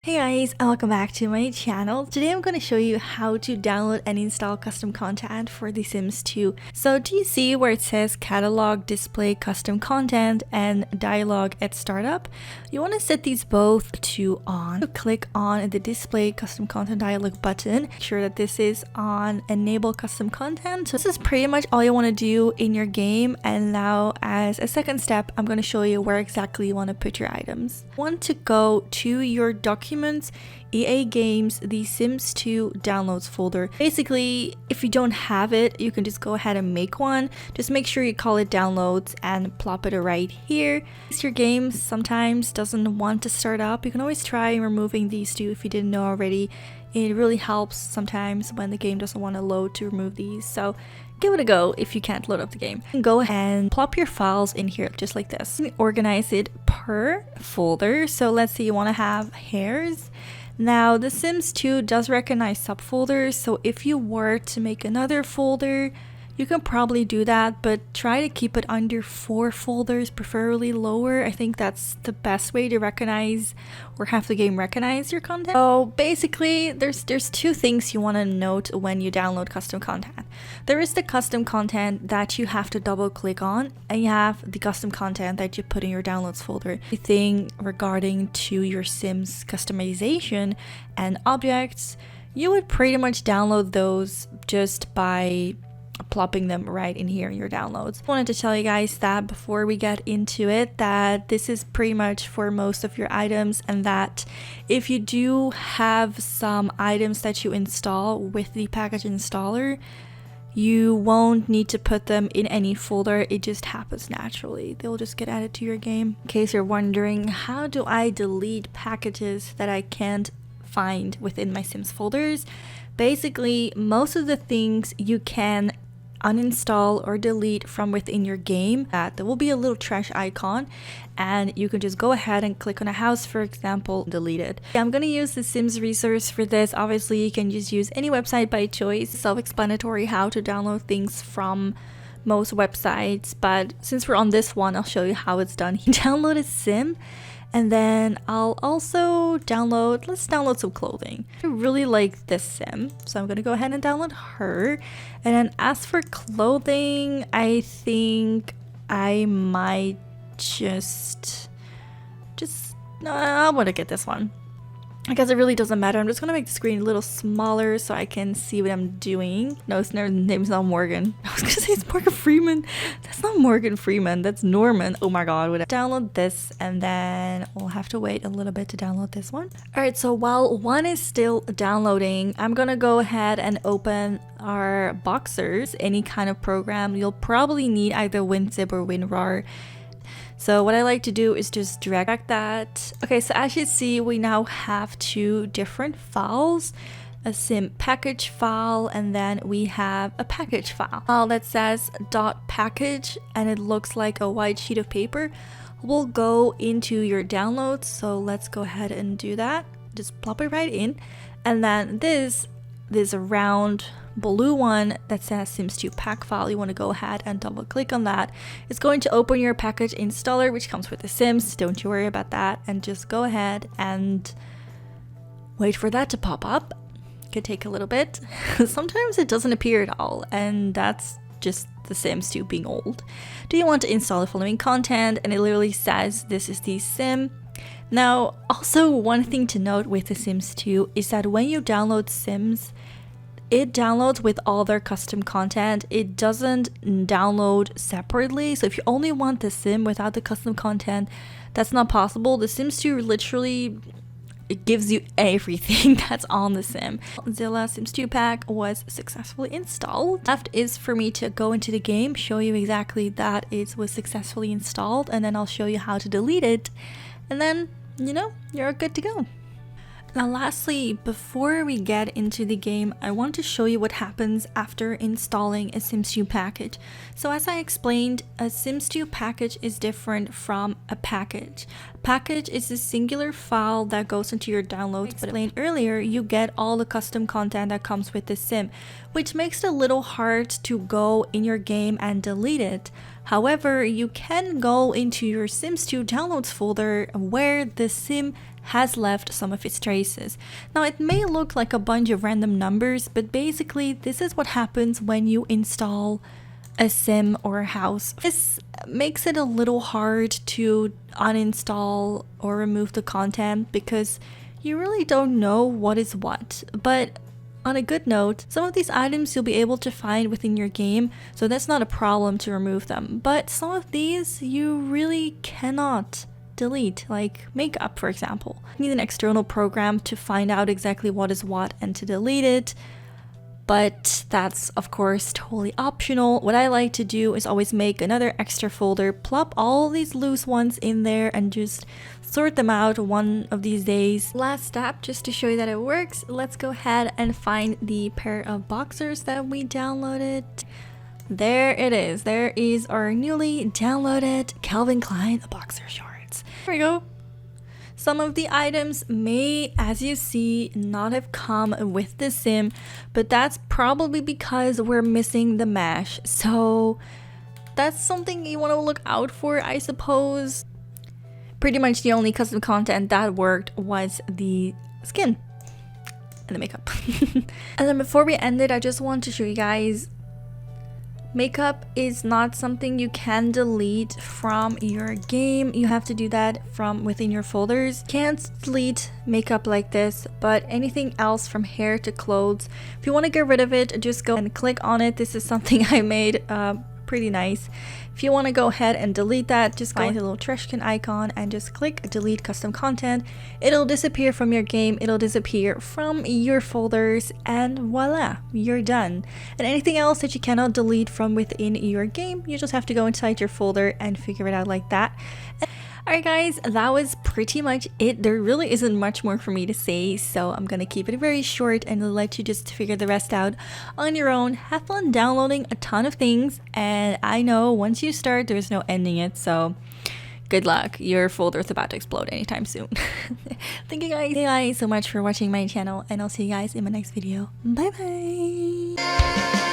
Hey guys, and welcome back to my channel. Today I'm going to show you how to download and install custom content for The Sims 2. So do you see where it says catalog, display, custom content, and dialogue at startup? You want to set these both to on. So click on the display custom content dialog button. Make sure that this is on enable custom content. So this is pretty much all you want to do in your game. And now as a second step, I'm going to show you where exactly you want to put your items. You want to go to your documents, EA Games, The Sims 2 downloads folder. Basically, if you don't have it, you can just go ahead and make one. Just make sure you call it downloads and plop it right here. If your game sometimes doesn't want to start up, you can always try removing these two if you didn't know already. It really helps sometimes when the game doesn't want to load to remove these. So give it a go if you can't load up the game. Go ahead and plop your files in here just like this. Organize it per folder. So let's say you want to have hairs. Now The Sims 2 does recognize subfolders, so if you were to make another folder, you can probably do that, but try to keep it under 4 folders, preferably lower. I think that's the best way to recognize or have the game recognize your content. So basically, there's two things you want to note when you download custom content. There is the custom content that you have to double click on, and you have the custom content that you put in your downloads folder. Everything regarding to your Sims customization and objects, you would pretty much download those just by plopping them right in here in your downloads. I wanted to tell you guys that before we get into it, that this is pretty much for most of your items, and that if you do have some items that you install with the package installer, you won't need to put them in any folder. It just happens naturally. They'll just get added to your game. In case you're wondering, how do I delete packages that I can't find within my Sims folders? Basically, most of the things you can uninstall or delete from within your game. There will be a little trash icon, and you can just go ahead and click on a house, for example, delete it. I'm going to use the Sims resource for this. Obviously, you can just use any website by choice. Self-explanatory how to download things from most websites, but since we're on this one, I'll show you how it's done. You download a sim, and then I'll also let's download some clothing. I really like this sim, so I'm gonna go ahead and download her. And then as for clothing, I think I might I want to get this one. I guess it really doesn't matter. I'm just gonna make the screen a little smaller so I can see what I'm doing. No, his name's not Morgan. I was gonna say it's Morgan Freeman. That's not Morgan Freeman, that's Norman. Oh my god. Would I download this, and then we'll have to wait a little bit to download this one. Alright, so while one is still downloading, I'm gonna go ahead and open our Boxers, any kind of program. You'll probably need either WinZip or WinRAR. So what I like to do is just drag that. Okay, so as you see, we now have two different files, a sim package file, and then we have a package file that says .package, and it looks like a white sheet of paper. Will go into your downloads, so let's go ahead and do that. Just plop it right in, and then this round blue one that says Sims 2 pack file, you want to go ahead and double click on that. It's going to open your package installer, which comes with the Sims. Don't you worry about that, and just go ahead and wait for that to pop up. It could take a little bit. Sometimes it doesn't appear at all, and that's just the Sims 2 being old. Do you want to install the following content? And it literally says this is the sim. Now, also one thing to note with the Sims 2 is that when you download Sims, it downloads with all their custom content. It doesn't download separately. So if you only want the sim without the custom content, that's not possible. The Sims 2 literally, it gives you everything that's on the sim. Zilla Sims 2 pack was successfully installed. Left is for me to go into the game, show you exactly that it was successfully installed, and then I'll show you how to delete it. And then, you know, you're good to go. Now lastly, before we get into the game, I want to show you what happens after installing a Sims 2 package. So as I explained, a Sims 2 package is different from a package. Package is a singular file that goes into your downloads, but explained earlier, you get all the custom content that comes with the sim, which makes it a little hard to go in your game and delete it. However, you can go into your Sims 2 downloads folder where the sim has left some of its traces. Now it may look like a bunch of random numbers, but basically this is what happens when you install a sim or a house. This makes it a little hard to uninstall or remove the content because you really don't know what is what. But on a good note, some of these items you'll be able to find within your game, so that's not a problem to remove them. But some of these you really cannot delete, like makeup for example. You need an external program to find out exactly what is what and to delete it. But that's of course totally optional. What I like to do is always make another extra folder, plop all these loose ones in there and just sort them out one of these days. Last step, just to show you that it works, let's go ahead and find the pair of boxers that we downloaded. There it is. There is our newly downloaded Calvin Klein boxer shorts. Here we go. Some of the items may, as you see, not have come with the sim, but that's probably because we're missing the mesh. So that's something you want to look out for, I suppose. Pretty much the only custom content that worked was the skin and the makeup. And then before we end it, I just want to show you guys, makeup is not something you can delete from your game. You have to do that from within your folders. Can't delete makeup like this, but anything else from hair to clothes, if you want to get rid of it, just go and click on it. This is something I made pretty nice. If you want to go ahead and delete that, just find the little trash can icon and just click delete custom content. It'll disappear from your game, it'll disappear from your folders, and voila, you're done. And anything else that you cannot delete from within your game, you just have to go inside your folder and figure it out like that. Alright guys, that was pretty much it. There really isn't much more for me to say, so I'm gonna keep it very short and let you just figure the rest out on your own. Have fun downloading a ton of things, and I know once you start, there's no ending it, so good luck. Your folder is about to explode anytime soon. Thank you guys so much for watching my channel, and I'll see you guys in my next video. Bye bye!